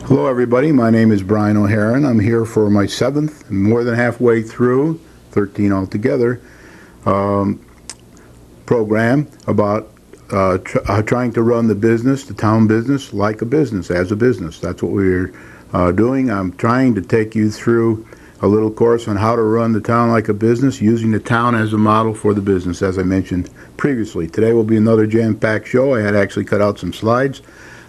Hello everybody, my name is Brian O'Haron. I'm here for my 7th, more than halfway through, 13 altogether, program about trying to run the town business, like a business, as a business. That's what we're doing. I'm trying to take you through a little course on how to run the town like a business, using the town as a model for the business, as I mentioned previously. Today will be another jam-packed show. I had actually cut out some slides,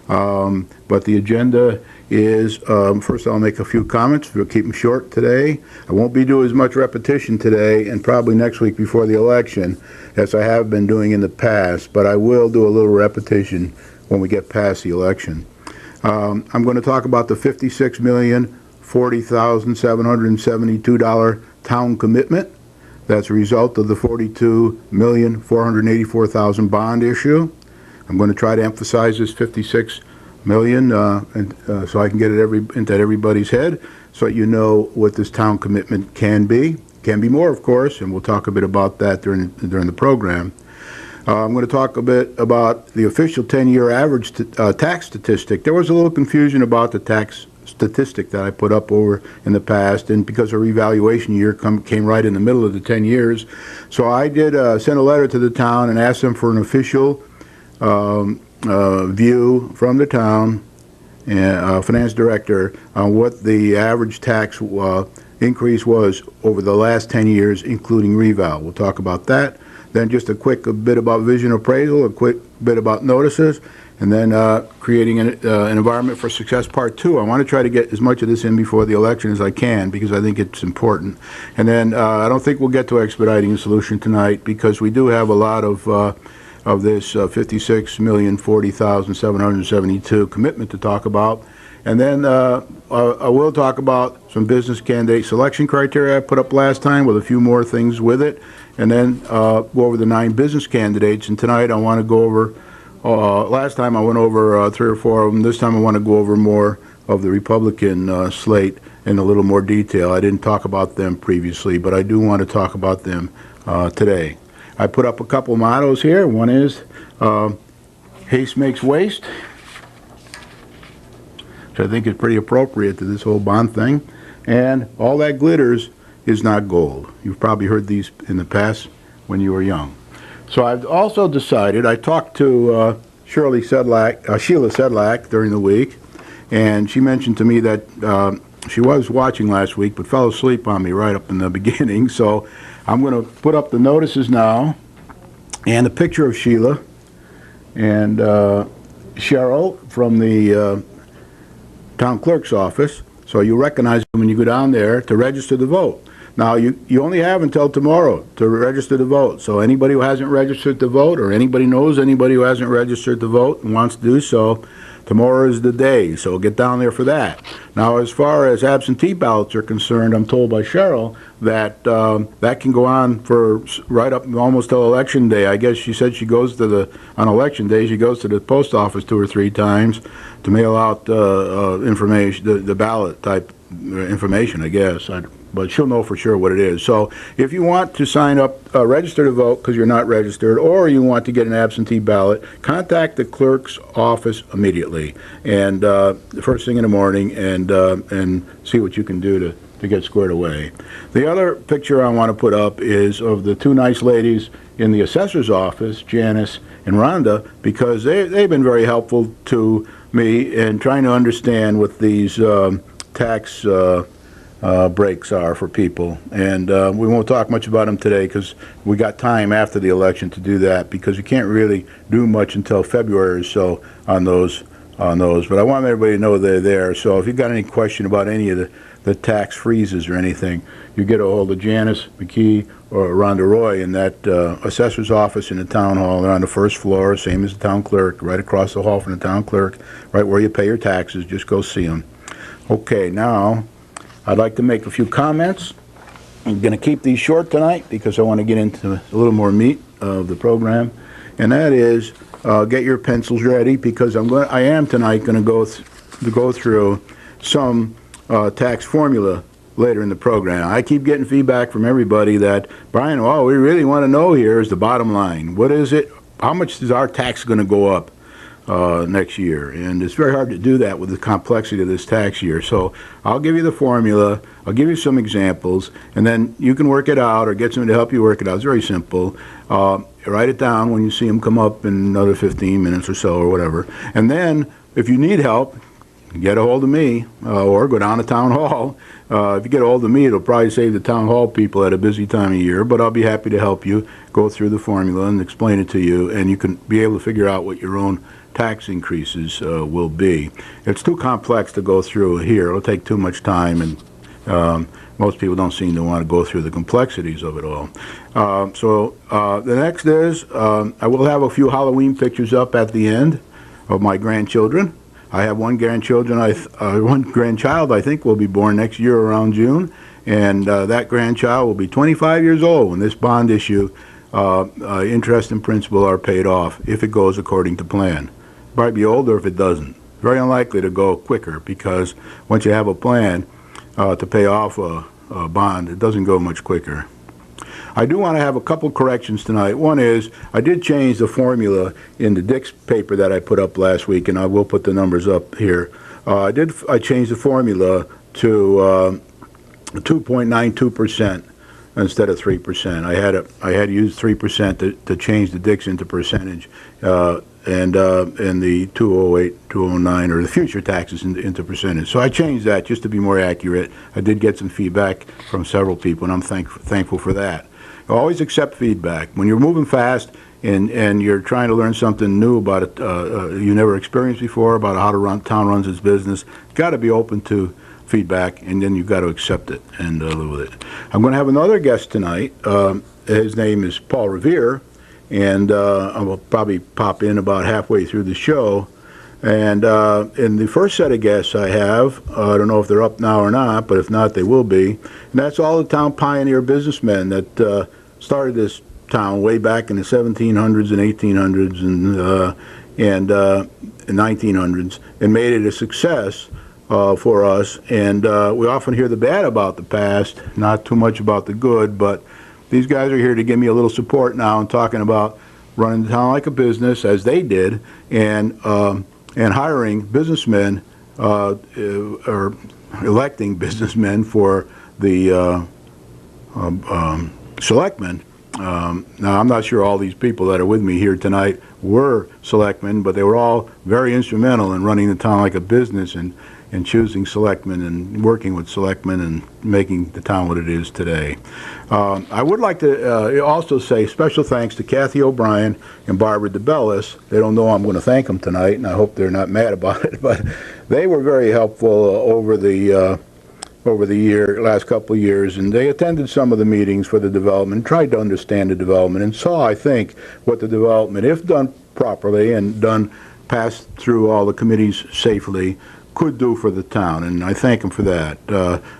but the agenda is, first I'll make a few comments. We'll keep them short today. I won't be doing as much repetition today and probably next week before the election as I have been doing in the past, but I will do a little repetition when we get past the election. I'm going to talk about the $56,040,772 town commitment. That's a result of the $42,484,000 bond issue. I'm going to try to emphasize this $56 million, so I can get it into everybody's head, so that you know what this town commitment can be. Can be more, of course, and we'll talk a bit about that during the program. I'm going to talk a bit about the official 10-year average tax statistic. There was a little confusion about the tax statistic that I put up over in the past, and because our revaluation year came right in the middle of the 10 years, so I did send a letter to the town and asked them for an official view from the town finance director on what the average tax increase was over the last 10 years, including reval. We'll talk about that. Then just a bit about vision appraisal, a quick bit about notices, and then creating an environment for success part 2. I want to try to get as much of this in before the election as I can, because I think it's important. And then I don't think we'll get to expediting the solution tonight, because we do have a lot of this $56,040,772 commitment to talk about. And then I will talk about some business candidate selection criteria I put up last time, with a few more things with it, and then go over the 9 business candidates. And tonight I want to go over, last time I went over 3 or 4 of them. This time I want to go over more of the Republican slate in a little more detail. I didn't talk about them previously, but I do want to talk about them today. I put up a couple mottos here. One is haste makes waste, which I think is pretty appropriate to this whole bond thing. And all that glitters is not gold. You've probably heard these in the past when you were young. So I've also decided, I talked to Sheila Sedlak during the week, and she mentioned to me that she was watching last week but fell asleep on me right up in the beginning. So I'm going to put up the notices now, and a picture of Sheila and Cheryl from the town clerk's office, so you recognize them when you go down there to register the vote. Now, you only have until tomorrow to register the vote, so anybody who hasn't registered to vote, or anybody knows anybody who hasn't registered to vote and wants to do so, tomorrow is the day, so get down there for that. Now, as far as absentee ballots are concerned, I'm told by Cheryl that that can go on for right up almost till election day. I guess she said she goes to on election day, she goes to the post office 2 or 3 times to mail out information, the ballot type information, I guess. But she'll know for sure what it is. So if you want to sign up, register to vote because you're not registered, or you want to get an absentee ballot, contact the clerk's office immediately, and the first thing in the morning, and see what you can do to get squared away. The other picture I want to put up is of the 2 nice ladies in the assessor's office, Janice and Rhonda, because they've been very helpful to me in trying to understand what these tax breaks are for people, and we won't talk much about them today because we got time after the election to do that, because you can't really do much until February or so on those. But I want everybody to know they're there. So if you've got any question about any of the tax freezes or anything, you get a hold of Janice McKee or Rhonda Roy in that assessor's office in the town hall. They're on the 1st floor, same as the town clerk, right across the hall from the town clerk, right where you pay your taxes. Just go see them. Okay, now I'd like to make a few comments. I'm going to keep these short tonight because I want to get into a little more meat of the program, and that is get your pencils ready, because I am tonight going to go through some tax formula later in the program. I keep getting feedback from everybody that, Brian, all we really want to know here is the bottom line. What is it? How much is our tax going to go up? next year, and it's very hard to do that with the complexity of this tax year. So I'll give you the formula, I'll give you some examples, and then you can work it out or get someone to help you work it out. It's very simple. Write it down when you see them come up in another 15 minutes or so or whatever. And then if you need help, get a hold of me or go down to town hall. If you get a hold of me, it'll probably save the town hall people at a busy time of year, but I'll be happy to help you go through the formula and explain it to you, and you can be able to figure out what your own tax increases will be. It's too complex to go through here. It'll take too much time, and most people don't seem to want to go through the complexities of it all. The next is I will have a few Halloween pictures up at the end of my grandchildren. I have one grandchild I think will be born next year around June, and that grandchild will be 25 years old when this bond issue interest and principal are paid off, if it goes according to plan. Might be older if it doesn't. Very unlikely to go quicker, because once you have a plan to pay off a bond, it doesn't go much quicker. I do want to have a couple corrections tonight. One is I did change the formula in the Dick's paper that I put up last week, and I will put the numbers up here. I changed the formula to 2.92% instead of 3%. I had used 3% to change the Dick's into percentage, and the 208, 209, or the future taxes into percentage. So I changed that just to be more accurate. I did get some feedback from several people, and I'm thankful for that. Always accept feedback. When you're moving fast and you're trying to learn something new about it you never experienced before, about how town runs its business, you've got to be open to feedback, and then you've got to accept it and live with it. I'm going to have another guest tonight. His name is Paul Revere, and I will probably pop in about halfway through the show. And in the first set of guests I have, I don't know if they're up now or not, but if not, they will be. And that's all the town pioneer businessmen that started this town way back in the 1700s and 1800s and 1900s, and made it a success for us. And we often hear the bad about the past, not too much about the good, but these guys are here to give me a little support now and talking about running the town like a business, as they did, and hiring businessmen or electing businessmen for the selectmen. Now, I'm not sure all these people that are with me here tonight were selectmen, but they were all very instrumental in running the town like a business and choosing selectmen and working with selectmen and making the town what it is today. I would like to also say special thanks to Kathy O'Brien and Barbara DeBellis. They don't know I'm going to thank them tonight, and I hope they're not mad about it, but they were very helpful over the last couple of years, and they attended some of the meetings for the development, tried to understand the development, and saw, I think, what the development, if done properly and passed through all the committees safely, could do for the town, and I thank them for that.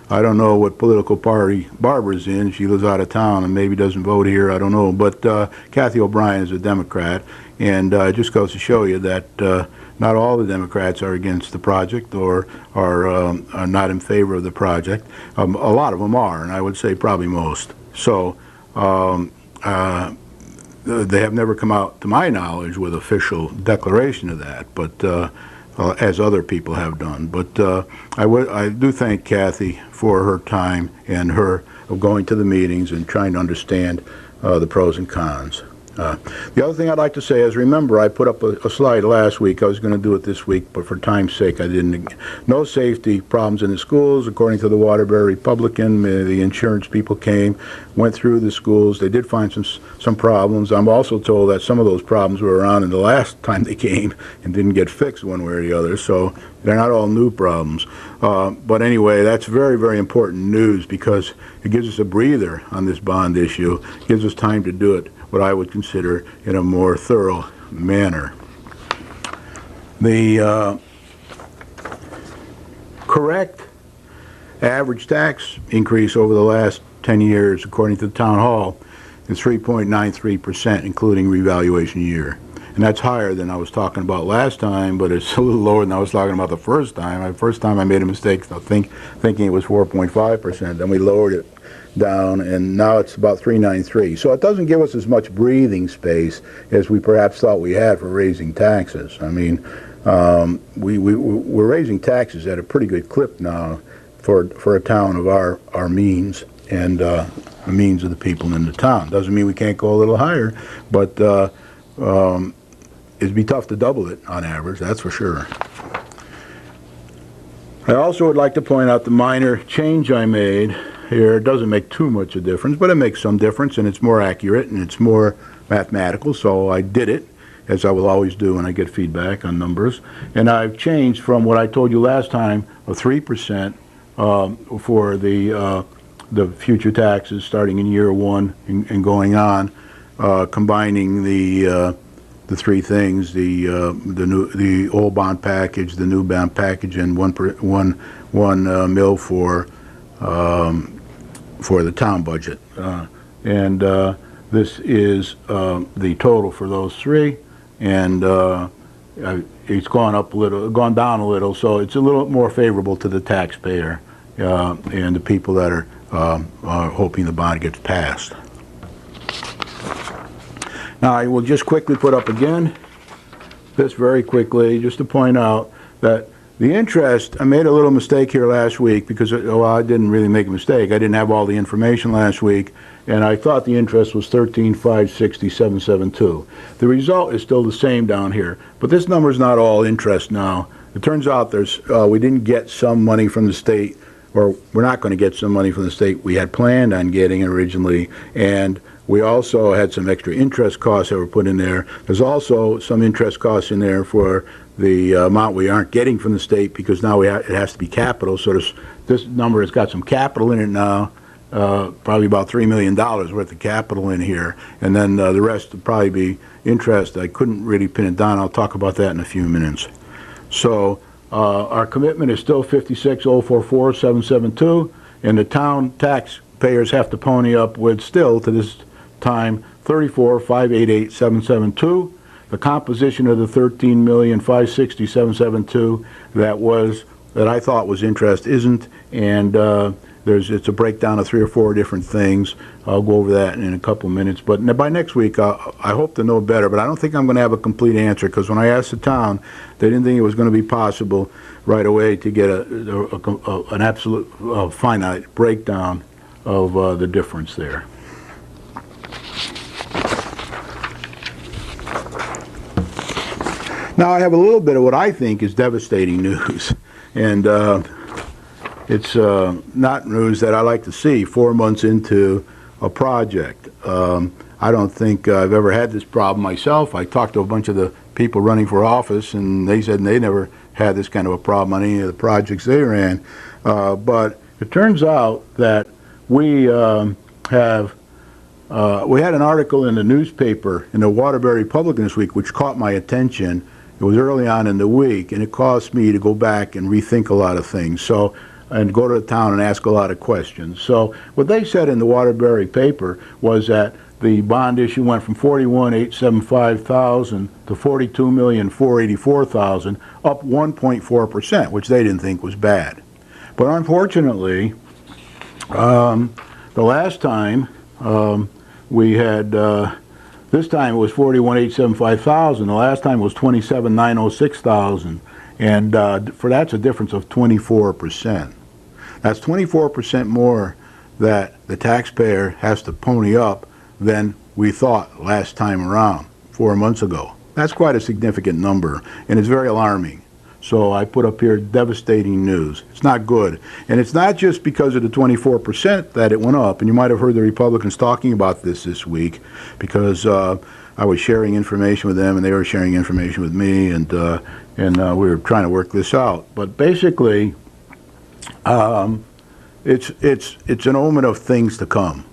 I don't know what political party Barbara's in. She lives out of town and maybe doesn't vote here, I don't know, but Kathy O'Brien is a Democrat, and it just goes to show you that not all the Democrats are against the project or are not in favor of the project. A lot of them are, and I would say probably most. So they have never come out, to my knowledge, with official declaration of that, but as other people have done. But I do thank Kathy for her time and her of going to the meetings and trying to understand the pros and cons. The other thing I'd like to say is, remember, I put up a slide last week. I was going to do it this week, but for time's sake, I didn't. No safety problems in the schools, according to the Waterbury Republican. The insurance people came, went through the schools. They did find some problems. I'm also told that some of those problems were around in the last time they came and didn't get fixed one way or the other, so they're not all new problems. But anyway, that's very, very important news, because it gives us a breather on this bond issue. It gives us time to do it what I would consider in a more thorough manner. The correct average tax increase over the last 10 years, according to the town hall, is 3.93%, including revaluation year. and that's higher than I was talking about last time, but it's a little lower than I was talking about the first time. The first time I made a mistake, thinking it was 4.5%. Then we lowered it down, and now it's about 393. So it doesn't give us as much breathing space as we perhaps thought we had for raising taxes. I mean, we're raising taxes at a pretty good clip now for a town of our means and the means of the people in the town. Doesn't mean we can't go a little higher, but it'd be tough to double it on average, that's for sure. I also would like to point out the minor change I made here. It doesn't make too much a difference, but it makes some difference, and it's more accurate and it's more mathematical, so I did it, as I will always do when I get feedback on numbers. And I've changed from what I told you last time, a 3% for the future taxes starting in year one and going on, combining the three things: the old bond package, the new bond package, and one mil for the town budget. This is the total for those three, and it's gone down a little, so it's a little more favorable to the taxpayer and the people that are hoping the bond gets passed. Now I will just quickly put up again this very quickly, just to point out that the interest, I made a little mistake here last week because, well, I didn't really make a mistake. I didn't have all the information last week, and I thought the interest was 13,560,772. The result is still the same down here, but this number is not all interest now. It turns out we didn't get some money from the state, or we're not going to get some money from the state we had planned on getting originally, and we also had some extra interest costs that were put in there. There's also some interest costs in there for the amount we aren't getting from the state, because now it has to be capital. So this number has got some capital in it now, probably about $3 million worth of capital in here, and then the rest would probably be interest. I couldn't really pin it down. I'll talk about that in a few minutes. So our commitment is still 56,044,772, and the town taxpayers have to pony up with still to this time 34,588,772. The composition of the 13,560,772 that I thought was interest isn't, and it's a breakdown of 3 or 4 different things. I'll go over that in a couple minutes, but by next week I hope to know better, but I don't think I'm going to have a complete answer, because when I asked the town, they didn't think it was going to be possible right away to get an absolute finite breakdown of the difference there. Now I have a little bit of what I think is devastating news, and it's not news that I like to see 4 months into a project. I don't think I've ever had this problem myself. I talked to a bunch of the people running for office, and they said they never had this kind of a problem on any of the projects they ran. But it turns out that we had an article in the newspaper, in the Waterbury Republican this week, which caught my attention. It was early on in the week, and it caused me to go back and rethink a lot of things, and go to the town and ask a lot of questions. So what they said in the Waterbury paper was that the bond issue went from 41,875,000 to 42,484,000, up 1.4%, which they didn't think was bad. But unfortunately, the last time we had this time it was 41,875,000. The last time it was 27,906,000, and that's a difference of 24%. That's 24% more that the taxpayer has to pony up than we thought last time around, 4 months ago. That's quite a significant number, and it's very alarming. So I put up here devastating news. It's not good. And it's not just because of the 24% that it went up. And you might have heard the Republicans talking about this week, because I was sharing information with them and they were sharing information with me, and we were trying to work this out. But basically, it's an omen of things to come.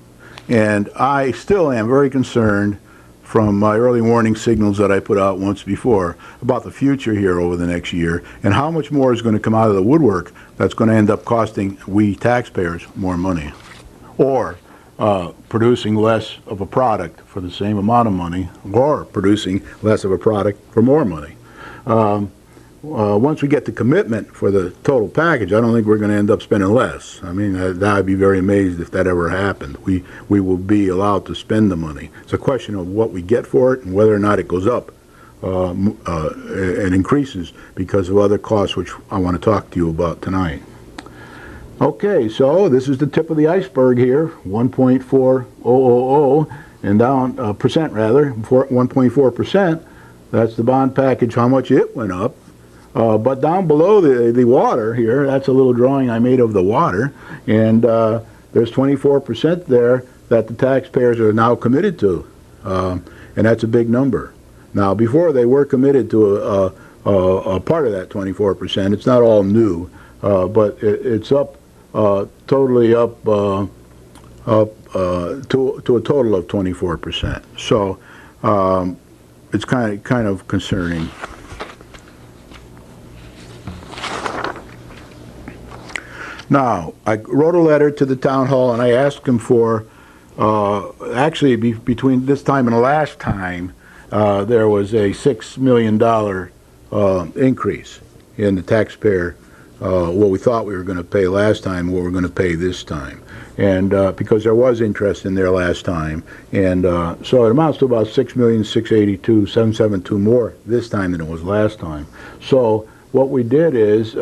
And I still am very concerned, from my early warning signals that I put out once before, about the future here over the next year, and how much more is going to come out of the woodwork that's going to end up costing we taxpayers more money. Or producing less of a product for the same amount of money, or producing less of a product for more money. Once we get the commitment for the total package, I don't think we're going to end up spending less. I mean, I'd be very amazed if that ever happened. We will be allowed to spend the money. It's a question of what we get for it and whether or not it goes up and increases because of other costs, which I want to talk to you about tonight. Okay, so this is the tip of the iceberg here, 1.4000, and down percent rather, 1.4%. That's the bond package, how much it went up. But down below the water here, that's a little drawing I made of the water, and there's 24% there that the taxpayers are now committed to, and that's a big number. Now, before they were committed to a part of that 24%. It's not all new, but it's up, totally up to a total of 24%. So it's kind of concerning. Now, I wrote a letter to the town hall and I asked them for, actually between this time and the last time, there was a $6 million increase in the taxpayer, what we thought we were going to pay last time, what we're going to pay this time. And because there was interest in there last time. And so it amounts to about $6,682,772 more this time than it was last time. So what we did is,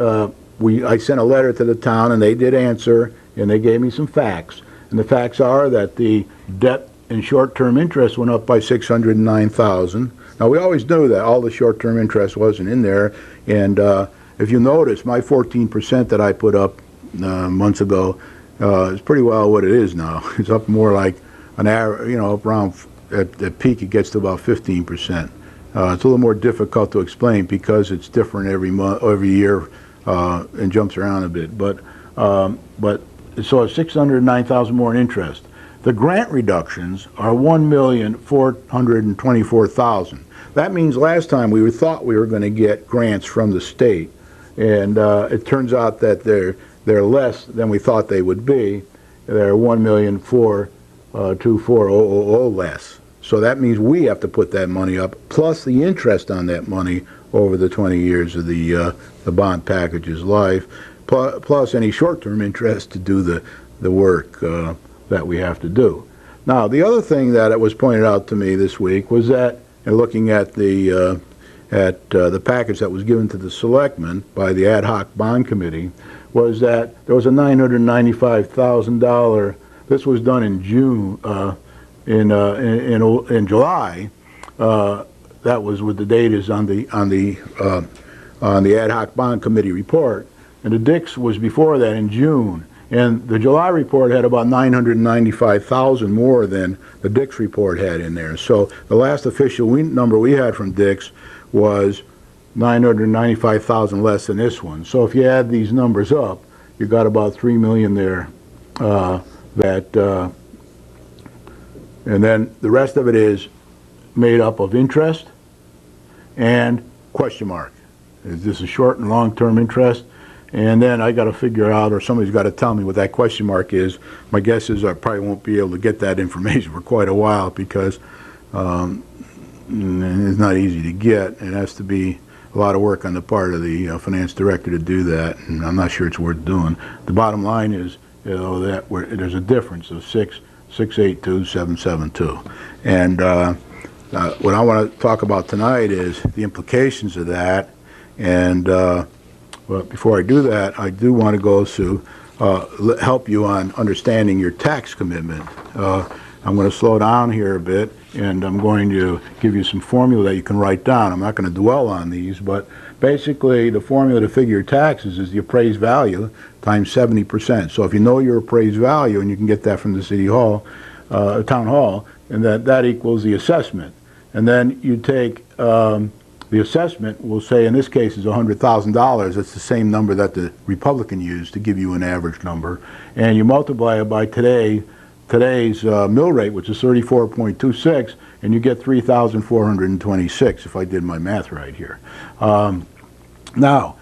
I sent a letter to the town, and they did answer, and they gave me some facts. And the facts are that the debt and short-term interest went up by $609,000. Now, we always knew that all the short-term interest wasn't in there. And if you notice, my 14% that I put up months ago is pretty well what it is now. It's up more like an average, up around, at peak, it gets to about 15%. It's a little more difficult to explain because it's different every month, every year. And jumps around a bit, but so it's $609,000 more in interest. The grant reductions are $1,424,000. That means last time we thought we were going to get grants from the state, and it turns out that they're less than we thought they would be. They're $1,424,000 less. So that means we have to put that money up, plus the interest on that money over the 20 years of the bond package's life, plus any short-term interest to do the work that we have to do. Now, the other thing that was pointed out to me this week was that, in looking at the package that was given to the selectmen by the ad hoc bond committee, was that there was a $995,000. This was done in June, in July. That was what the date is on the ad hoc bond committee report, and the Dix was before that in June, and the July report had about $995,000 more than the Dix report had in there. So the last official number we had from Dix was $995,000 less than this one. So if you add these numbers up, you got about $3 million there. And then the rest of it is made up of interest and question mark. Is this a short and long-term interest? And then I got to figure out, or somebody's got to tell me what that question mark is. My guess is I probably won't be able to get that information for quite a while because it's not easy to get. It has to be a lot of work on the part of the finance director to do that, and I'm not sure it's worth doing. The bottom line is, that there's a difference of 682,772, and what I want to talk about tonight is the implications of that. And but before I do that, I do want to go to help you on understanding your tax commitment. I'm going to slow down here a bit, and I'm going to give you some formula that you can write down. I'm not going to dwell on these, but basically the formula to figure your taxes is the appraised value times 70%. So if you know your appraised value, and you can get that from the city hall, town hall, and that equals the assessment. And then you take the assessment, we'll say in this case is $100,000. It's the same number that the Republican used to give you an average number. And you multiply it by today's mill rate, which is 34.26, and you get 3,426, if I did my math right here. Now,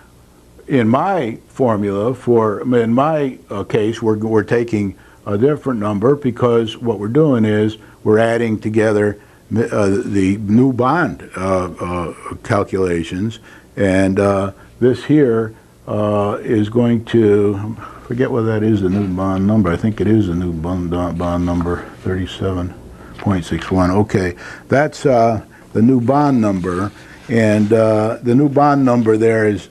in my formula, in my case, we're taking a different number because what we're doing is we're adding together the new bond calculations, and this here is going to, forget whether that is the new bond number. I think it is the new bond number, 37.61. Okay, that's the new bond number, and the new bond number there is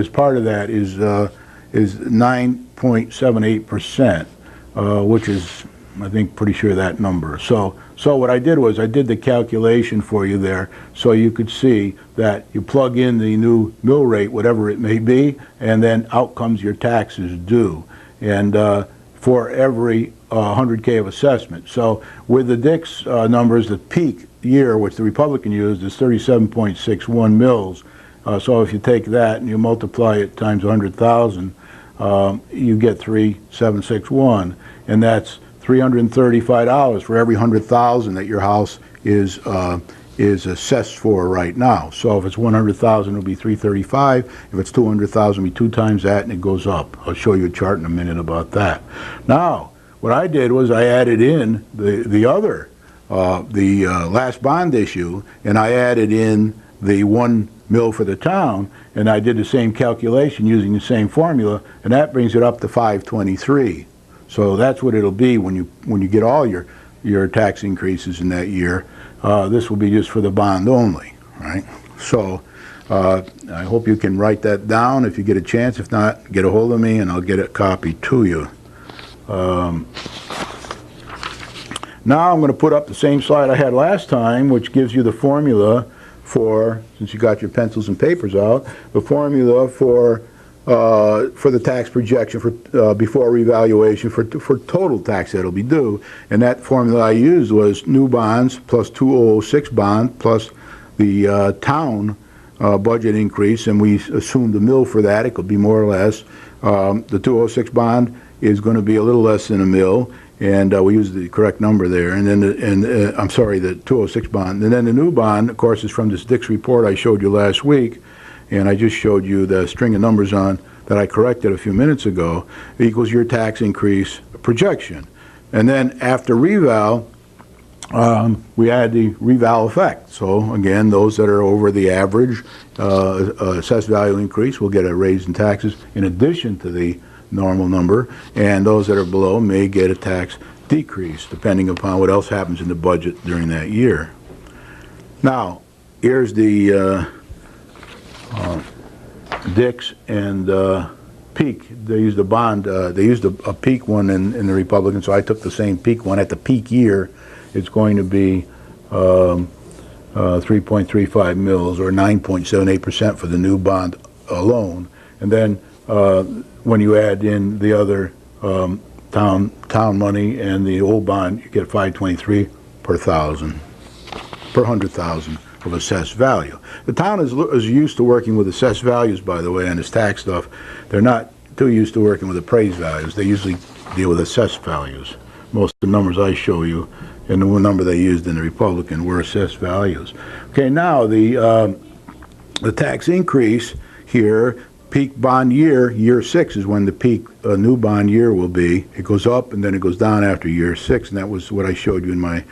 part of that is 9.78%, which is, I think, pretty sure that number. So what I did was I did the calculation for you there so you could see that you plug in the new mill rate, whatever it may be, and then out comes your taxes due. And for every 100K of assessment. So with the Dix numbers, the peak year, which the Republican used, is 37.61 mills. So if you take that and you multiply it times 100,000, you get 3,761, and that's $335 for every 100,000 that your house is assessed for right now. So if it's 100,000, it'll be 335. If it's 200,000, it'll be 2 times that, and it goes up. I'll show you a chart in a minute about that. Now, what I did was I added in the last bond issue, and I added in the 1 mill for the town, and I did the same calculation using the same formula, and that brings it up to 523. So that's what it'll be when you get all your tax increases in that year. This will be just for the bond only, right? So I hope you can write that down if you get a chance. If not, get a hold of me and I'll get a copy to you. Now I'm going to put up the same slide I had last time, which gives you the formula for, since you got your pencils and papers out, the formula for the tax projection for before revaluation for total tax that'll be due. And that formula I used was new bonds plus 2006 bond plus the town budget increase, and we assumed a mill for that. It could be more or less. The 2006 bond is going to be a little less than a mill, and we used the correct number there. And then I'm sorry, the 206 bond. And then the new bond, of course, is from this Dix report I showed you last week. And I just showed you the string of numbers on that I corrected a few minutes ago, equals your tax increase projection. And then after reval, we add the reval effect. So again, those that are over the average assessed value increase will get a raise in taxes in addition to the normal number, and those that are below may get a tax decrease depending upon what else happens in the budget during that year. Now, here's the Dix and Peak. They used a bond. They used a Peak one in the Republican, so I took the same Peak one. At the peak year, it's going to be 3.35 mils or 9.78% for the new bond alone. And then when you add in the other town money and the old bond, you get 523 per 100,000 of assessed value. The town is used to working with assessed values, by the way, on this tax stuff. They're not too used to working with appraised values. They usually deal with assessed values. Most of the numbers I show you and the number they used in the Republican were assessed values. Okay, now the tax increase here, peak bond year, year 6 is when the peak new bond year will be. It goes up and then it goes down after year 6, and that was what I showed you in my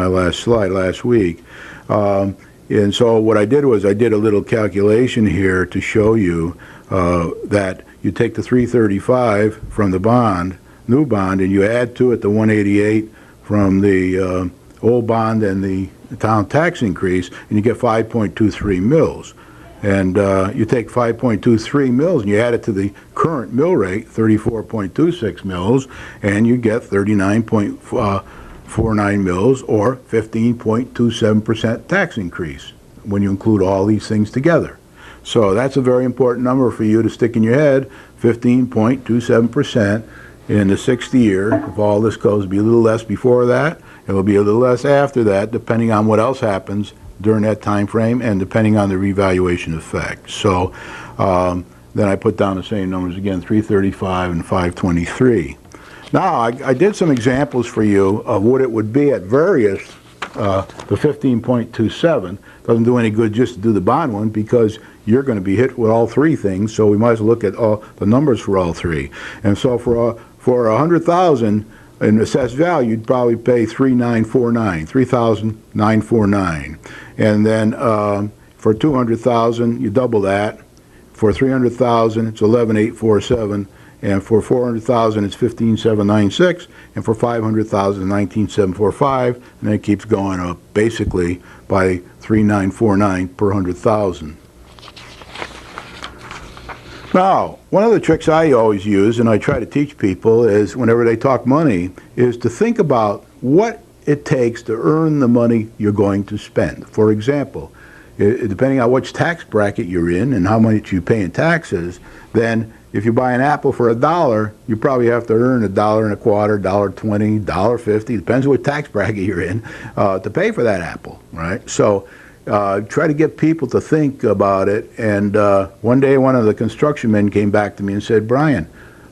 last slide last week. And so what I did was I did a little calculation here to show you that you take the 335 from the bond, new bond, and you add to it the 188 from the old bond and the town tax increase, and you get 5.23 mils. And you take 5.23 mils and you add it to the current mill rate, 34.26 mils, and you get 39.49 mils, or 15.27% tax increase when you include all these things together. So that's a very important number for you to stick in your head, 15.27% in the 6th year. If all this goes, it'll be a little less before that, it will be a little less after that, depending on what else happens during that time frame and depending on the revaluation effect. So then I put down the same numbers again, 335 and 523. Now I did some examples for you of what it would be at various, the 15.27. Doesn't do any good just to do the bond one because you're going to be hit with all three things, so we might as well look at all the numbers for all three. And so for 100,000, in assessed value, you'd probably pay 3,949, 3,949, and then for 200,000, you double that. For 300,000, it's 11,847, and for 400,000, it's 15,796, and for 500,000, 19,745, and then it keeps going up basically by 3,949 per 100,000. Now, one of the tricks I always use, and I try to teach people, is whenever they talk money, is to think about what it takes to earn the money you're going to spend. For example, depending on which tax bracket you're in and how much you pay in taxes, then if you buy an apple for $1, you probably have to earn $1.25, $1.20, $1.50, depends on what tax bracket you're in, to pay for that apple, right? So try to get people to think about it. And one day one of the construction men came back to me and said, "Brian,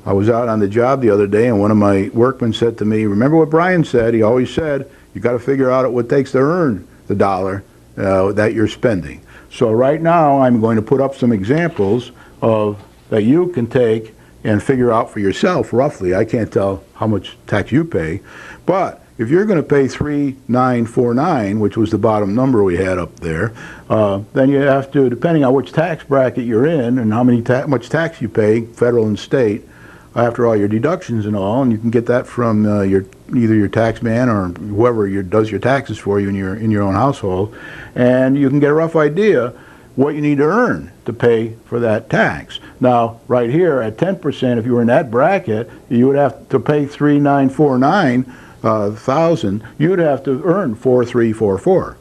I was out on the job the other day and one of my workmen said to me, remember what Brian said? He always said, you got to figure out what it takes to earn the dollar that you're spending." So right now I'm going to put up some examples that you can take and figure out for yourself roughly. I can't tell how much tax you pay, but if you're going to pay 3,949, which was the bottom number we had up there, then you have to, depending on which tax bracket you're in and how much tax you pay, federal and state, after all your deductions and all, and you can get that from either your tax man or whoever does your taxes for you in your own household, and you can get a rough idea what you need to earn to pay for that tax. Now, right here at 10%, if you were in that bracket, you would have to pay 3,949 thousand. You'd have to earn 4,344,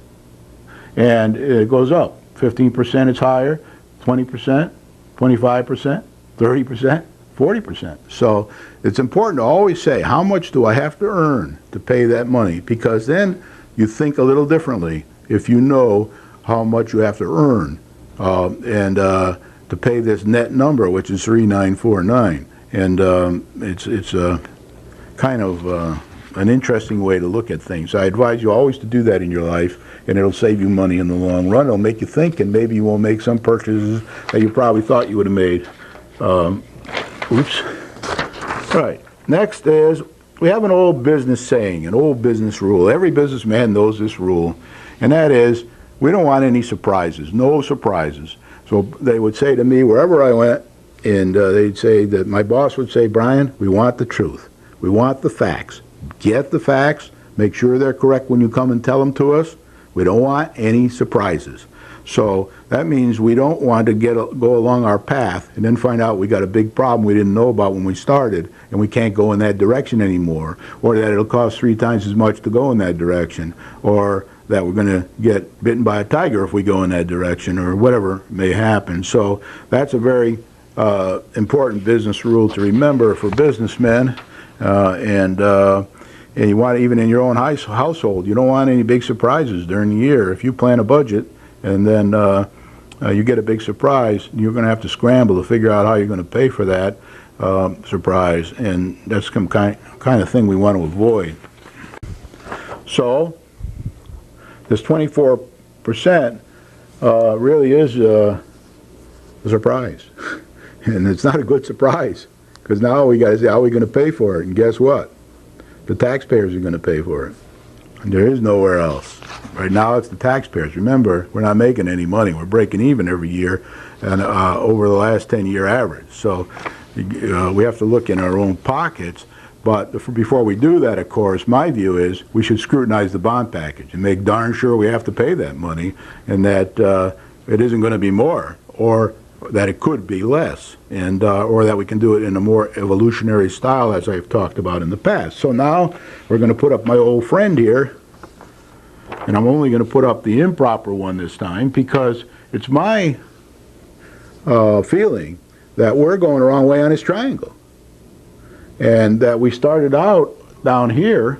and it goes up. 15% is higher, 20%, 25%, 30%. 40%. So it's important to always say, how much do I have to earn to pay that money? Because then you think a little differently if you know how much you have to earn and to pay this net number, which is 3,949. And it's kind of an interesting way to look at things. I advise you always to do that in your life, and it'll save you money in the long run. It'll make you think, and maybe you won't make some purchases that you probably thought you would have made. Oops. All right. Next is, we have an old business saying, an old business rule. Every businessman knows this rule, and that is, we don't want any surprises, no surprises. So they would say to me wherever I went, and they'd say that my boss would say, "Brian, we want the truth. We want the facts. Get the facts. Make sure they're correct when you come and tell them to us. We don't want any surprises." So that means we don't want to go along our path and then find out we got a big problem we didn't know about when we started and we can't go in that direction anymore, or that it'll cost 3 times as much to go in that direction, or that we're going to get bitten by a tiger if we go in that direction, or whatever may happen. So that's a very important business rule to remember for businessmen, and you want, even in your own household, you don't want any big surprises during the year. If you plan a budget and then you get a big surprise, you're going to have to scramble to figure out how you're going to pay for that surprise, and that's some kind of thing we want to avoid. So this 24% really is a surprise, and it's not a good surprise, because now we got to say, how are we going to pay for it? And guess what? The taxpayers are going to pay for it. And there is nowhere else. Right now it's the taxpayers. Remember, we're not making any money. We're breaking even every year, and over the last 10-year average. So we have to look in our own pockets. But before we do that, of course, my view is we should scrutinize the bond package and make darn sure we have to pay that money, and that it isn't going to be more, or that it could be less, and or that we can do it in a more evolutionary style, as I've talked about in the past. So now we're going to put up my old friend here, and I'm only going to put up the improper one this time, because it's my feeling that we're going the wrong way on this triangle, and that we started out down here,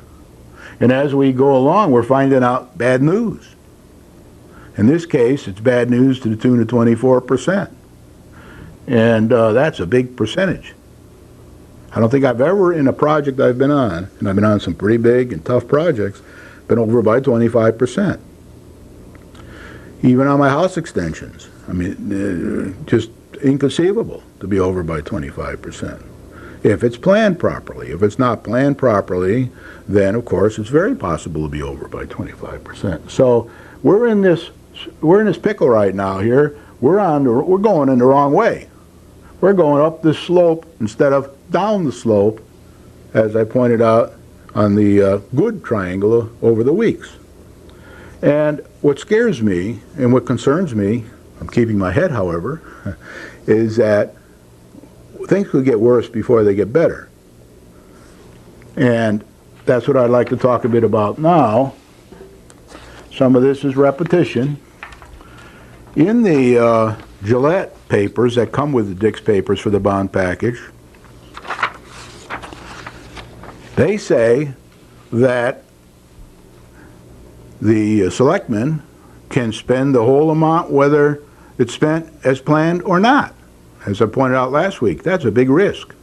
and as we go along we're finding out bad news. In this case, it's bad news to the tune of 24%. And that's a big percentage. I don't think I've ever, in a project I've been on, and I've been on some pretty big and tough projects, been over by 25%. Even on my house extensions, I mean, just inconceivable to be over by 25%. if it's planned properly. If it's not planned properly, then of course it's very possible to be over by 25%. So we're in this pickle right now here. We're going in the wrong way. We're going up this slope instead of down the slope, as I pointed out on the good triangle over the weeks. And what scares me and what concerns me, I'm keeping my head, however, is that things could get worse before they get better. And that's what I'd like to talk a bit about now. Some of this is repetition. In the Gillette papers that come with the Dix papers for the bond package, they say that the selectmen can spend the whole amount whether it's spent as planned or not. As I pointed out last week, that's a big risk.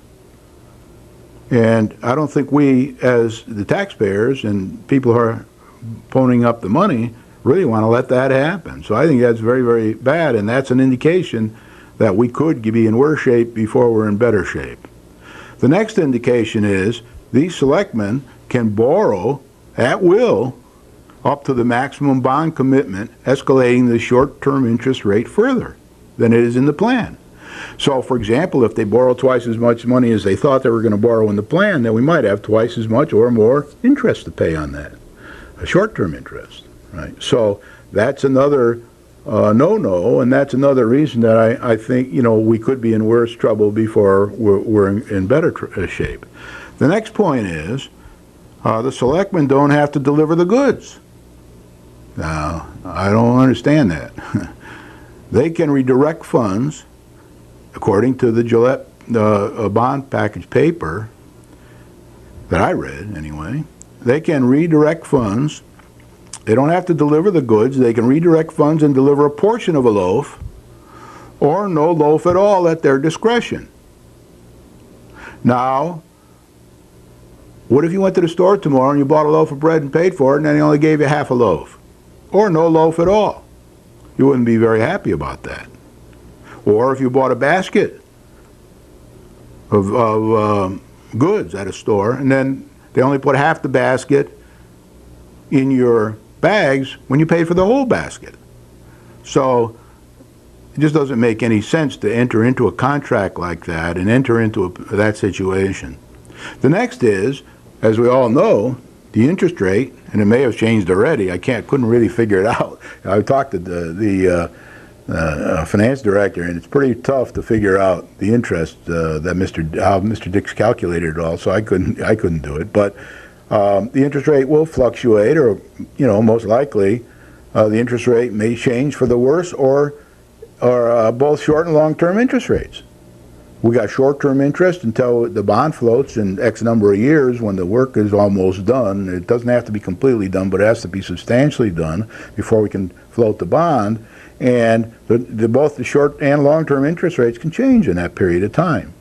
And I don't think we, as the taxpayers and people who are ponying up the money, really want to let that happen. So I think that's very, very bad, and that's an indication that we could be in worse shape before we're in better shape. The next indication is these selectmen can borrow at will up to the maximum bond commitment, escalating the short-term interest rate further than it is in the plan. So, for example, if they borrow twice as much money as they thought they were going to borrow in the plan, then we might have twice as much or more interest to pay on that, a short-term interest, right? So that's another no-no, and that's another reason that I think, we could be in worse trouble before we're in better shape. The next point is the selectmen don't have to deliver the goods. Now, I don't understand that. They can redirect funds, according to the Gillette bond package paper that I read anyway. They can redirect funds. They don't have to deliver the goods. They can redirect funds and deliver a portion of a loaf or no loaf at all at their discretion. Now, what if you went to the store tomorrow and you bought a loaf of bread and paid for it and then they only gave you half a loaf or no loaf at all? You wouldn't be very happy about that. Or if you bought a basket of goods at a store and then they only put half the basket in your bags when you paid for the whole basket. So it just doesn't make any sense to enter into a contract like that and enter into that situation. The next is, as we all know, the interest rate, and it may have changed already. I couldn't really figure it out. I talked to the finance director, and it's pretty tough to figure out the interest how Mr. Dix calculated it all. So I couldn't do it. But the interest rate will fluctuate, or most likely, the interest rate may change for the worse, or both short and long-term interest rates. We got short-term interest until the bond floats in X number of years when the work is almost done. It doesn't have to be completely done, but it has to be substantially done before we can float the bond. And both the short and long-term interest rates can change in that period of time.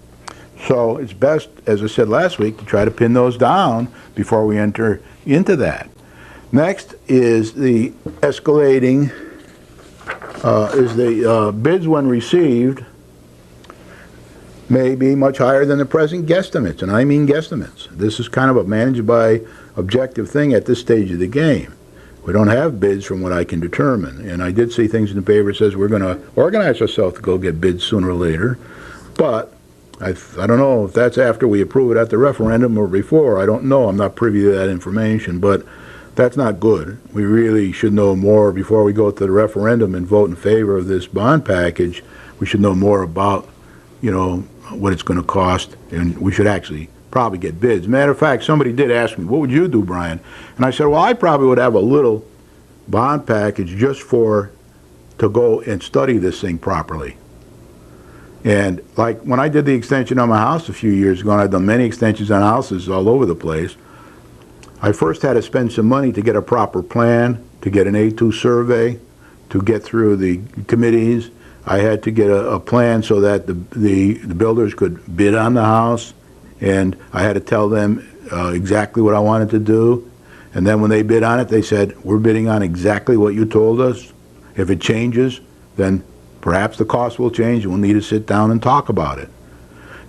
So it's best, as I said last week, to try to pin those down before we enter into that. Next is the escalating, bids when received may be much higher than the present guesstimates, and I mean guesstimates. This is kind of a managed by objective thing at this stage of the game. We don't have bids from what I can determine, and I did see things in the paper that says we're going to organize ourselves to go get bids sooner or later, but I don't know if that's after we approve it at the referendum or before. I don't know. I'm not privy to that information, but that's not good. We really should know more before we go to the referendum and vote in favor of this bond package. We should know more about, what it's going to cost, and we should actually probably get bids. Matter of fact, somebody did ask me, what would you do, Brian? And I said, well, I probably would have a little bond package just to go and study this thing properly. And like when I did the extension on my house a few years ago, and I've done many extensions on houses all over the place, I first had to spend some money to get a proper plan, to get an A2 survey, to get through the committees. I had to get a plan so that the builders could bid on the house, and I had to tell them exactly what I wanted to do. And then when they bid on it, they said, we're bidding on exactly what you told us. If it changes, then perhaps the cost will change and we'll need to sit down and talk about it.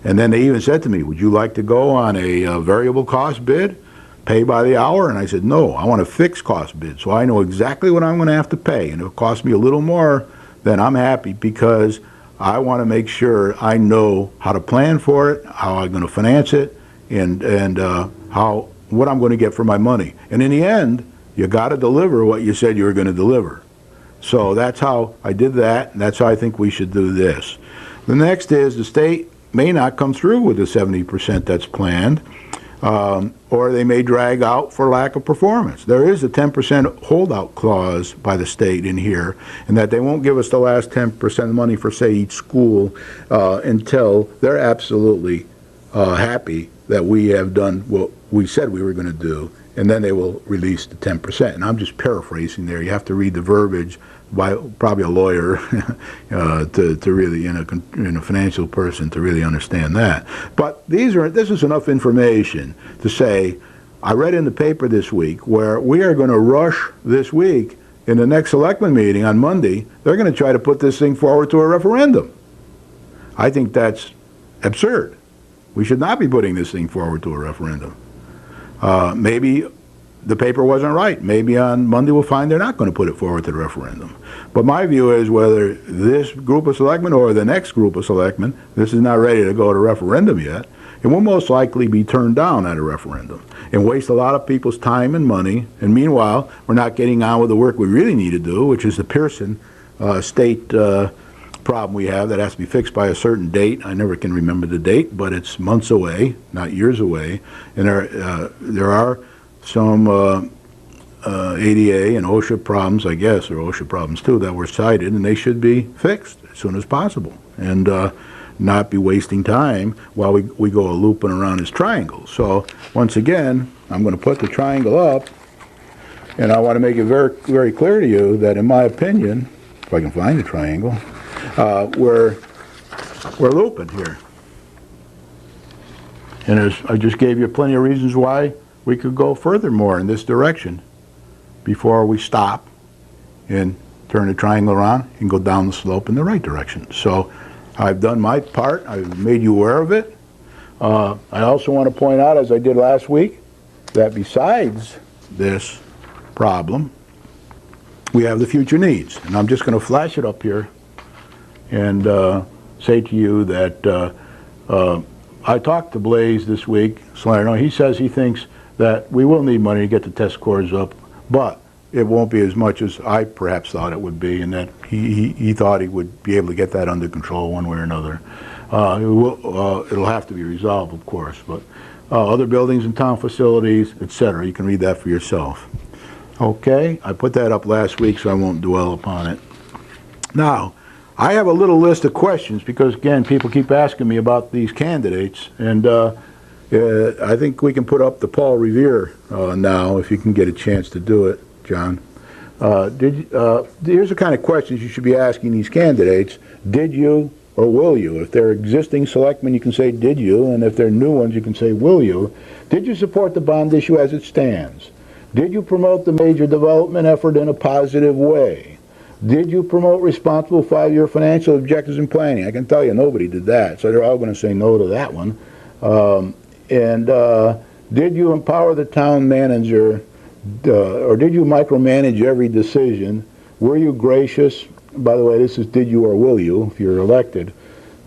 And then they even said to me, would you like to go on a variable cost bid, pay by the hour? And I said, no, I want a fixed cost bid, so I know exactly what I'm going to have to pay. And if it costs me a little more, then I'm happy, because I want to make sure I know how to plan for it, how I'm going to finance it, and what I'm going to get for my money. And in the end, you got to deliver what you said you were going to deliver. So that's how I did that, and that's how I think we should do this. The next is the state may not come through with the 70% that's planned, or they may drag out for lack of performance. There is a 10% holdout clause by the state in here, and that they won't give us the last 10% of money for, say, each school until they're absolutely happy that we have done what we said we were going to do, and then they will release the 10%. And I'm just paraphrasing there. You have to read the verbiage by probably a lawyer to really, in a financial person, to really understand that. But this is enough information to say, I read in the paper this week where we are going to rush this week in the next selectman meeting on Monday. They're going to try to put this thing forward to a referendum. I think that's absurd. We should not be putting this thing forward to a referendum. Maybe the paper wasn't right. Maybe on Monday we'll find they're not going to put it forward to the referendum. But my view is, whether this group of selectmen or the next group of selectmen, this is not ready to go to referendum yet, it will most likely be turned down at a referendum and waste a lot of people's time and money. And meanwhile, we're not getting on with the work we really need to do, which is the Pearson state problem we have that has to be fixed by a certain date. I never can remember the date, but it's months away, not years away. And there are some ADA and OSHA problems, I guess, or OSHA problems too, that were cited, and they should be fixed as soon as possible, and not be wasting time while we go looping around this triangle. So once again, I'm going to put the triangle up, and I want to make it very, very clear to you that, in my opinion, if I can find the triangle, we're looping here. And I just gave you plenty of reasons why we could go furthermore in this direction before we stop and turn the triangle around and go down the slope in the right direction. So I've done my part. I've made you aware of it. I also want to point out, as I did last week, that besides this problem, we have the future needs. And I'm just going to flash it up here and say to you that I talked to Blaze this week, Salerno. He says he thinks that we will need money to get the test scores up, but it won't be as much as I perhaps thought it would be, and that he thought he would be able to get that under control one way or another. It'll have to be resolved, of course, but other buildings and town facilities, etc. You can read that for yourself. Okay, I put that up last week, so I won't dwell upon it. Now, I have a little list of questions because, again, people keep asking me about these candidates, and I think we can put up the Paul Revere now, if you can get a chance to do it, John. Here's the kind of questions you should be asking these candidates. Did you or will you? If they're existing selectmen, you can say did you, and if they're new ones, you can say will you. Did you support the bond issue as it stands? Did you promote the major development effort in a positive way? Did you promote responsible 5-year financial objectives and planning? I can tell you nobody did that, so they're all going to say no to that one. Did you empower the town manager, or did you micromanage every decision? Were you gracious? By the way, this is did you or will you, if you're elected.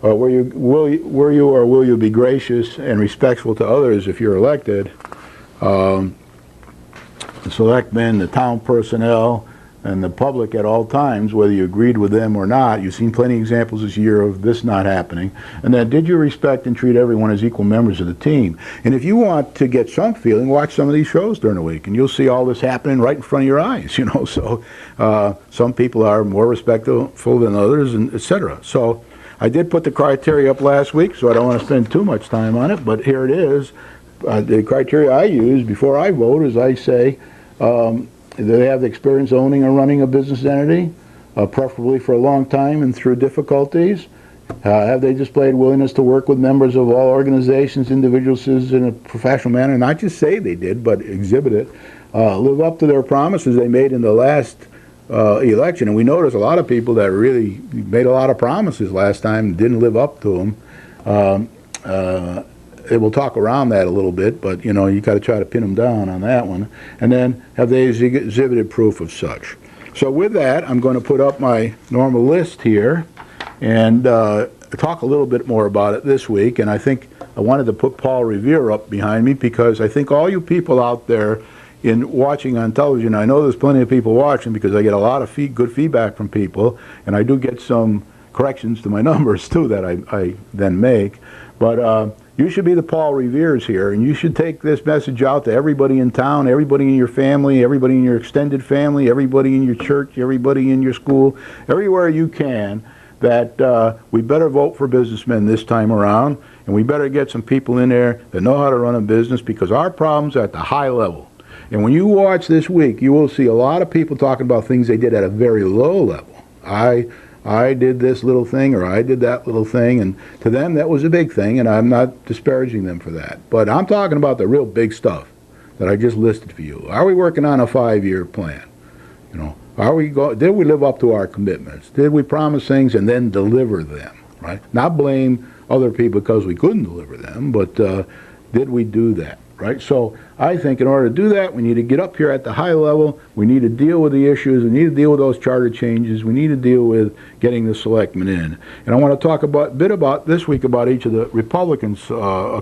Were you or will you be gracious and respectful to others if you're elected? The selectmen, the town personnel, and the public at all times, whether you agreed with them or not. You've seen plenty of examples this year of this not happening. And then, did you respect and treat everyone as equal members of the team? And if you want to get some feeling, watch some of these shows during the week, and you'll see all this happening right in front of your eyes, you know. So some people are more respectful than others, and etc. So I did put the criteria up last week, so I don't want to spend too much time on it, but here it is. The criteria I use before I vote is I say, do they have the experience owning or running a business entity, preferably for a long time and through difficulties? Have they displayed willingness to work with members of all organizations, individuals in a professional manner? Not just say they did, but exhibit it. Live up to their promises they made in the last election. And we noticed a lot of people that really made a lot of promises last time and didn't live up to them. we'll talk around that a little bit, but you know, you got to try to pin them down on that one. And then, have they exhibited proof of such? So with that, I'm going to put up my normal list here and talk a little bit more about it this week. And I think I wanted to put Paul Revere up behind me because I think all you people out there in watching on television, I know there's plenty of people watching because I get a lot of good feedback from people, and I do get some corrections to my numbers too that I then make. But you should be the Paul Reveres here, and you should take this message out to everybody in town, everybody in your family, everybody in your extended family, everybody in your church, everybody in your school, everywhere you can, that we better vote for businessmen this time around, and we better get some people in there that know how to run a business, because our problem's at the high level. And when you watch this week, you will see a lot of people talking about things they did at a very low level. I did this little thing, or I did that little thing, and to them that was a big thing, and I'm not disparaging them for that. But I'm talking about the real big stuff that I just listed for you. Are we working on a 5-year plan? You know, did we live up to our commitments? Did we promise things and then deliver them, right? Not blame other people because we couldn't deliver them, but did we do that, right? So I think in order to do that, we need to get up here at the high level. We need to deal with the issues. We need to deal with those charter changes. We need to deal with getting the selectmen in. And I want to talk a bit about this week about each of the Republicans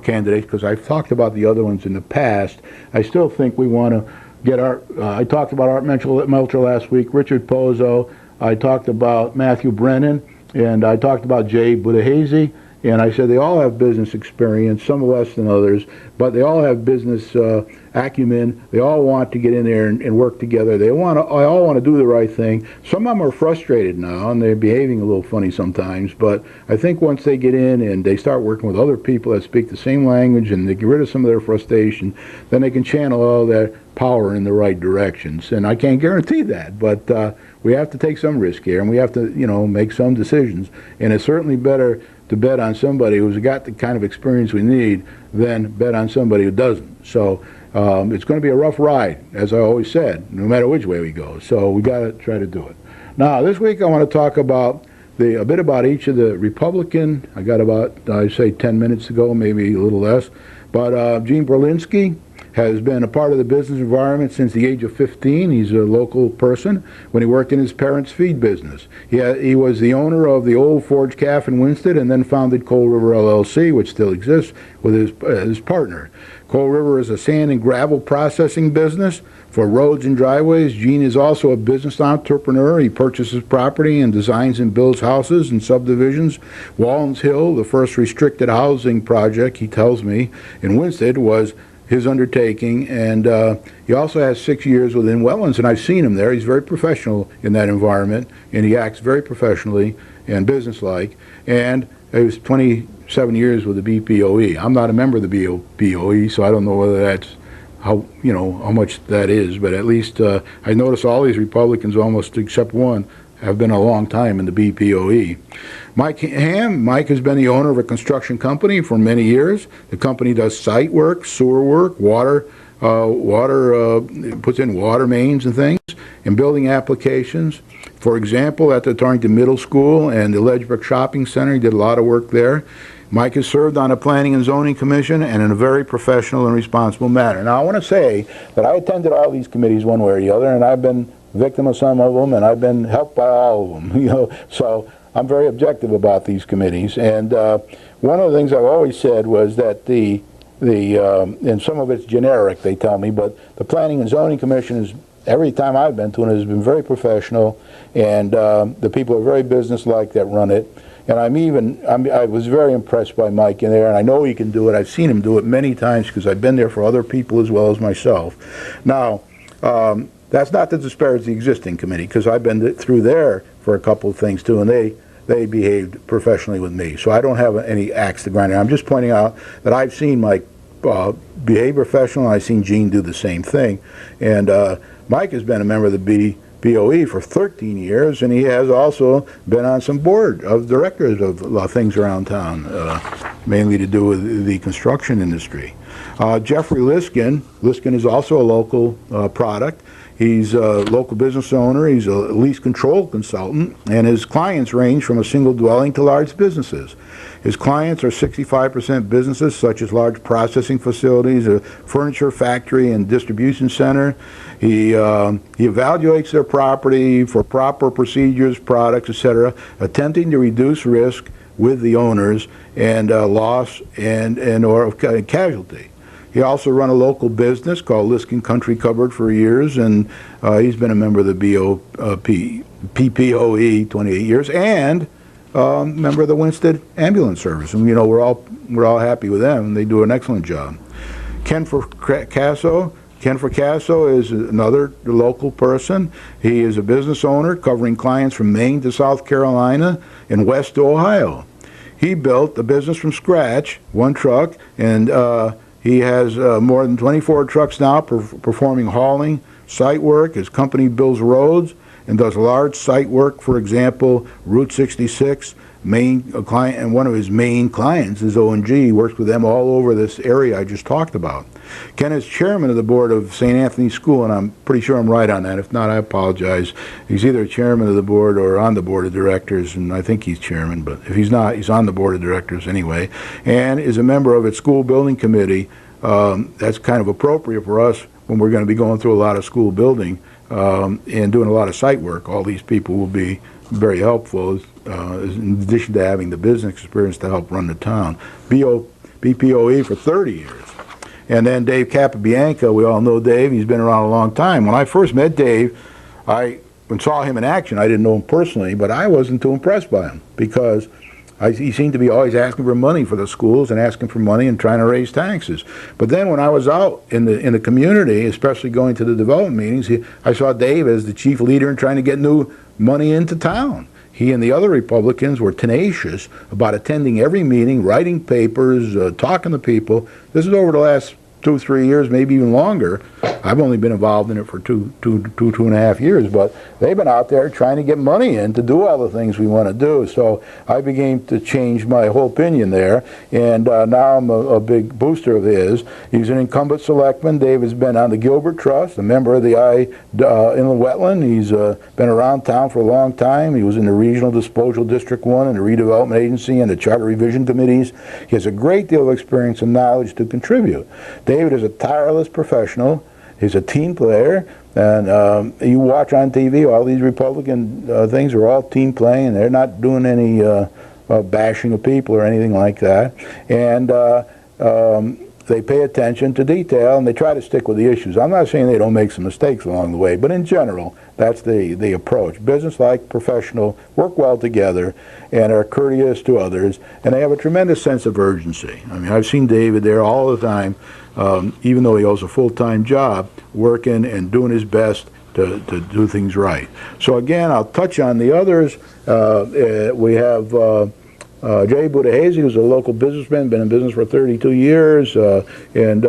candidates, because I've talked about the other ones in the past. I still think we want to get I talked about Art Melcher last week, Richard Pozo. I talked about Matthew Brennan, and I talked about Jay Budahese. And I said they all have business experience, some less than others, but they all have business acumen. They all want to get in there and work together. They all want to do the right thing. Some of them are frustrated now, and they're behaving a little funny sometimes, but I think once they get in and they start working with other people that speak the same language and they get rid of some of their frustration, then they can channel all that power in the right directions. And I can't guarantee that, but we have to take some risk here, and we have to, you know, make some decisions. And it's certainly better to bet on somebody who's got the kind of experience we need than bet on somebody who doesn't. So it's going to be a rough ride, as I always said, no matter which way we go. So we got to try to do it. Now, this week I want to talk about a bit about each of the Republican. I got about, I say 10 minutes ago, maybe a little less. But Gene Berlinski has been a part of the business environment since the age of 15. He's a local person when he worked in his parents' feed business. He was the owner of the Old Forge Calf in Winsted, and then founded Coal River LLC, which still exists, with his partner. Coal River is a sand and gravel processing business for roads and driveways. Gene is also a business entrepreneur. He purchases property and designs and builds houses and subdivisions. Wallens Hill, the first restricted housing project, he tells me, in Winsted, was his undertaking, and he also has 6 years within Wetlands, and I've seen him there. He's very professional in that environment, and he acts very professionally and businesslike, and he was 27 years with the BPOE. I'm not a member of the BPOE, so I don't know whether that's how much that is, but at least I notice all these Republicans, almost except one, have been a long time in the BPOE. Mike has been the owner of a construction company for many years. The company does site work, sewer work, puts in water mains and things, and building applications. For example, at the Torrington Middle School and the Ledgebrook Shopping Center, he did a lot of work there. Mike has served on the Planning and Zoning Commission, and in a very professional and responsible manner. Now, I want to say that I attended all these committees one way or the other, and I've been victim of some of them, and I've been helped by all of them. So I'm very objective about these committees. And one of the things I've always said was that and some of it's generic, they tell me, but the Planning and Zoning Commission is, every time I've been to it, has been very professional, and the people are very businesslike that run it. And I was very impressed by Mike in there, and I know he can do it. I've seen him do it many times because I've been there for other people as well as myself. Now, that's not to disparage the existing committee, because I've been through there for a couple of things too, and they behaved professionally with me. So I don't have any axe to grind. I'm just pointing out that I've seen Mike behave professional, and I've seen Gene do the same thing. And Mike has been a member of the BOE for 13 years, and he has also been on some board of directors of things around town, mainly to do with the construction industry. Jeffrey Liskin. Liskin is also a local product. He's a local business owner. He's a lease control consultant, and his clients range from a single dwelling to large businesses. His clients are 65% businesses, such as large processing facilities, a furniture factory and distribution center. He evaluates their property for proper procedures, products, etc., attempting to reduce risk with the owners and loss and or casualty. He also run a local business called Liskin Country Cupboard for years, and he's been a member of the PPOE 28 years, and member of the Winstead Ambulance Service. And you know, we're all happy with them, and they do an excellent job. Ken Fracasso is another local person. He is a business owner covering clients from Maine to South Carolina and west to Ohio. He built a business from scratch, one truck, and he has more than 24 trucks now performing hauling, site work. His company builds roads and does large site work. For example, Route 66, client, and one of his main clients is O&G. He works with them all over this area I just talked about. Ken is chairman of the board of St. Anthony's School, and I'm pretty sure I'm right on that. If not, I apologize. He's either chairman of the board or on the board of directors, and I think he's chairman, but if he's not, he's on the board of directors anyway, and is a member of its school building committee. That's kind of appropriate for us when we're going to be going through a lot of school building and doing a lot of site work. All these people will be very helpful in addition to having the business experience to help run the town. BPOE for 30 years. And then Dave Capabianca, we all know Dave. He's been around a long time. When I first met Dave, I saw him in action. I didn't know him personally, but I wasn't too impressed by him because he seemed to be always asking for money for the schools and asking for money and trying to raise taxes. But then when I was out in the community, especially going to the development meetings, I saw Dave as the chief leader in trying to get new money into town. He and the other Republicans were tenacious about attending every meeting, writing papers, talking to people. This is over the last 2, 3 years, maybe even longer. I've only been involved in it for two and a half years, but they've been out there trying to get money in to do all the things we want to do. So I began to change my whole opinion there, and now I'm a big booster of his. He's an incumbent selectman. Dave has been on the Gilbert Trust, a member of the Inland Wetland. He's been around town for a long time. He was in the Regional Disposal District 1 and the Redevelopment Agency and the Charter Revision Committees. He has a great deal of experience and knowledge to contribute. David is a tireless professional. He's a team player, and you watch on TV, all these Republican things are all team playing, and they're not doing any bashing of people or anything like that. And they pay attention to detail, and they try to stick with the issues. I'm not saying they don't make some mistakes along the way, but in general, that's the approach. Business-like, professional, work well together, and are courteous to others, and they have a tremendous sense of urgency. I mean, I've seen David there all the time, even though he has a full-time job, working and doing his best to do things right. So again, I'll touch on the others. We have Jay Budahese, who's a local businessman, been in business for 32 years, and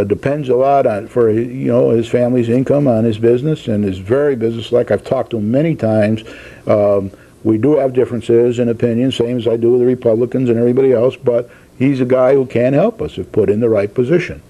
depends a lot on his family's income on his business, and is very businesslike. I've talked to him many times. We do have differences in opinion, same as I do with the Republicans and everybody else, but he's a guy who can help us if put in the right position.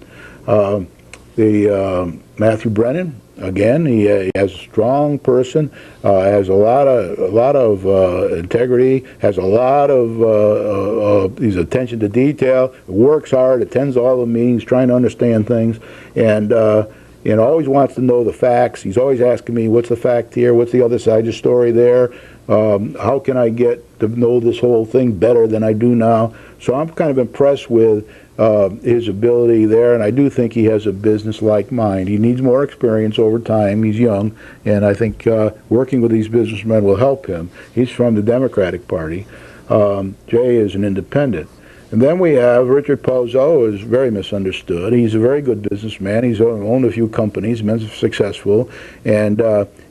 Matthew Brennan, again, he has a strong person, has a lot of integrity, has a lot of his attention to detail, works hard, attends all the meetings, trying to understand things, and always wants to know the facts. He's always asking me, what's the fact here, what's the other side of the story there, how can I get to know this whole thing better than I do now. So I'm kind of impressed with his ability there, and I do think he has a business-like mind. He needs more experience over time. He's young, and I think working with these businessmen will help him. He's from the Democratic Party. Jay is an independent. And then we have Richard Pozo, who is very misunderstood. He's a very good businessman. He's owned a few companies, been successful, and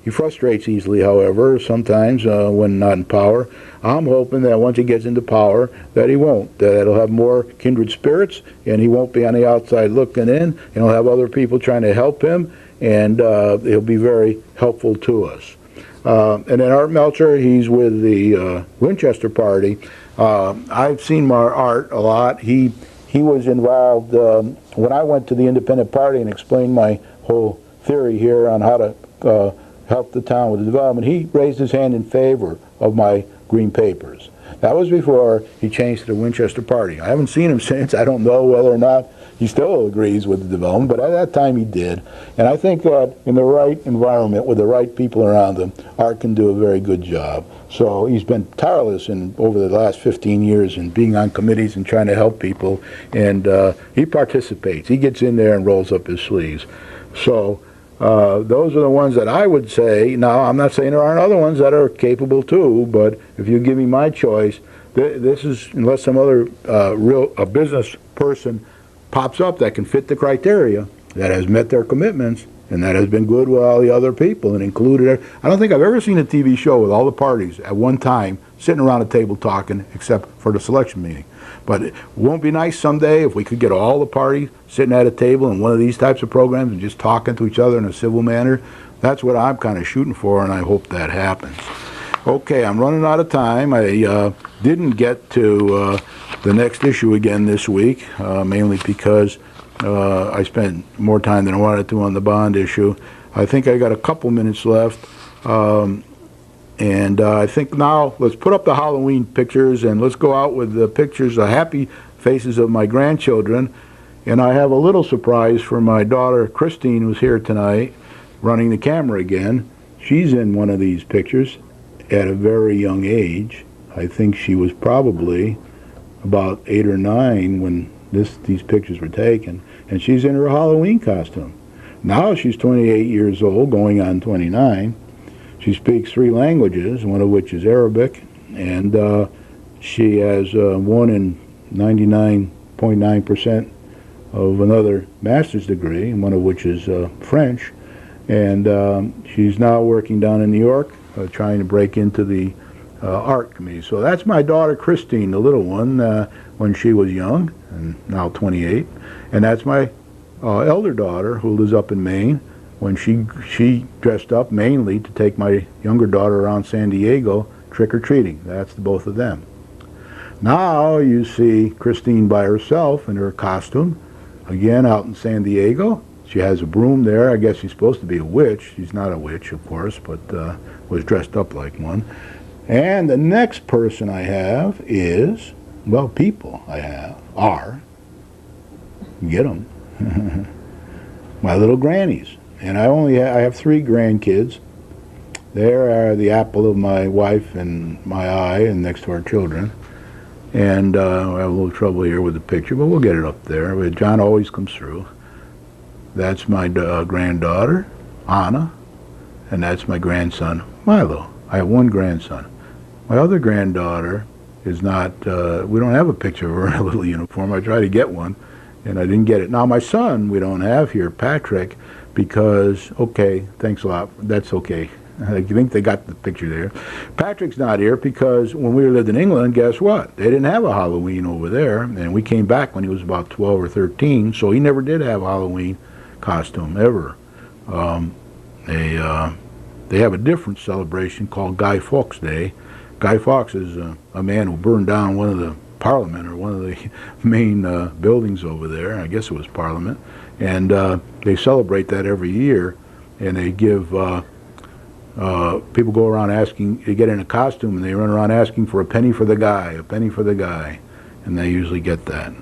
he frustrates easily, however, sometimes when not in power. I'm hoping that once he gets into power, that he won't. That he'll have more kindred spirits, and he won't be on the outside looking in, and he'll have other people trying to help him, and he'll be very helpful to us. And then Art Melcher, he's with the Winchester Party. I've seen Art a lot. He he was involved when I went to the Independent Party and explained my whole theory here on how to help the town with the development. He raised his hand in favor of my green papers. That was before he changed to the Winchester Party. I haven't seen him since. I don't know whether or not he still agrees with the development, but at that time he did. And I think that in the right environment, with the right people around him, Art can do a very good job. So he's been tireless over the last 15 years in being on committees and trying to help people, and he participates. He gets in there and rolls up his sleeves. So those are the ones that I would say. Now, I'm not saying there aren't other ones that are capable too, but if you give me my choice, this is, unless some other business person pops up that can fit the criteria, that has met their commitments, and that has been good with all the other people and included. I don't think I've ever seen a TV show with all the parties at one time sitting around a table talking, except for the selection meeting. But it won't be nice someday if we could get all the parties sitting at a table in one of these types of programs and just talking to each other in a civil manner? That's what I'm kind of shooting for, and I hope that happens. Okay, I'm running out of time. I didn't get to the next issue again this week, mainly because I spent more time than I wanted to on the bond issue. I think I got a couple minutes left. And I think now let's put up the Halloween pictures and let's go out with the pictures, the happy faces of my grandchildren. And I have a little surprise for my daughter Christine, who's here tonight, running the camera again. She's in one of these pictures at a very young age. I think she was probably about 8 or 9 when these pictures were taken. And she's in her Halloween costume. Now she's 28 years old, going on 29. She speaks 3 languages, one of which is Arabic, and she has won in 99.9% of another master's degree, one of which is French. And she's now working down in New York, trying to break into the art committee. So that's my daughter Christine, the little one, when she was young, and now 28. And that's my elder daughter, who lives up in Maine, when she dressed up mainly to take my younger daughter around San Diego trick-or-treating. That's both of them. Now you see Christine by herself in her costume, again out in San Diego. She has a broom there. I guess she's supposed to be a witch. She's not a witch, of course, but was dressed up like one. And the next person I have is, well, people I have are, get them, my little grannies. And I have 3 grandkids. They are the apple of my wife and my eye, and next to our children. And I have a little trouble here with the picture, but we'll get it up there. But John always comes through. That's my granddaughter, Anna, and that's my grandson, Milo. I have 1 grandson. My other granddaughter is not, we don't have a picture of her in a little uniform. I tried to get one, and I didn't get it. Now my son, we don't have here, Patrick, because, okay, thanks a lot, that's okay. I think they got the picture there. Patrick's not here because when we lived in England, guess what? They didn't have a Halloween over there, and we came back when he was about 12 or 13, so he never did have a Halloween costume, ever. They have a different celebration called Guy Fawkes Day. Guy Fawkes is a man who burned down one of the Parliament, or one of the main buildings over there. I guess it was Parliament. And they celebrate that every year, and they give people go around asking, they get in a costume and they run around asking for a penny for the guy, a penny for the guy, and they usually get that.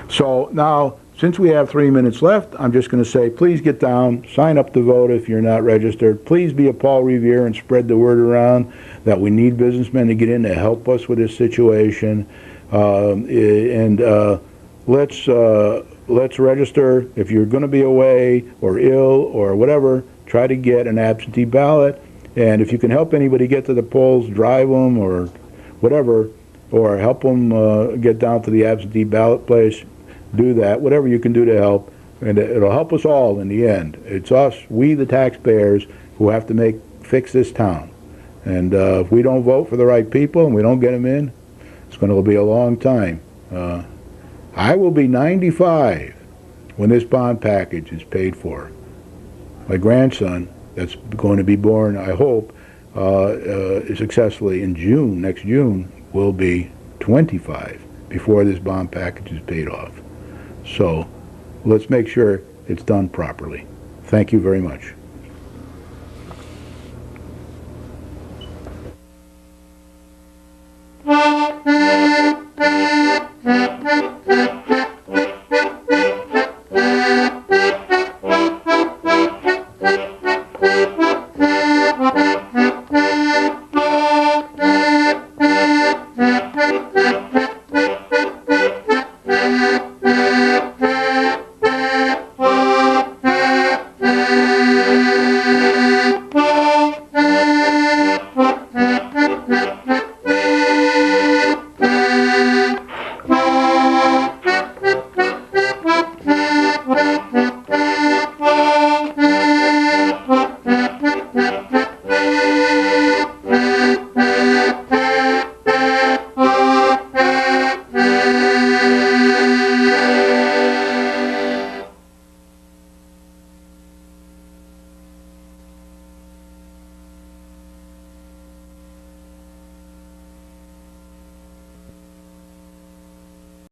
So now, since we have 3 minutes left, I'm just going to say, please get down, sign up to vote if you're not registered. Please be a Paul Revere and spread the word around that we need businessmen to get in to help us with this situation. Let's register. If you're going to be away or ill or whatever, try to get an absentee ballot. And if you can help anybody get to the polls, drive them or whatever, or help them get down to the absentee ballot place, do that. Whatever you can do to help, and it'll help us all in the end. It's us, we the taxpayers, who have to fix this town. And if we don't vote for the right people and we don't get them in, it's going to be a long time. I will be 95 when this bond package is paid for. My grandson, that's going to be born, I hope, successfully in next June, will be 25 before this bond package is paid off. So let's make sure it's done properly. Thank you very much.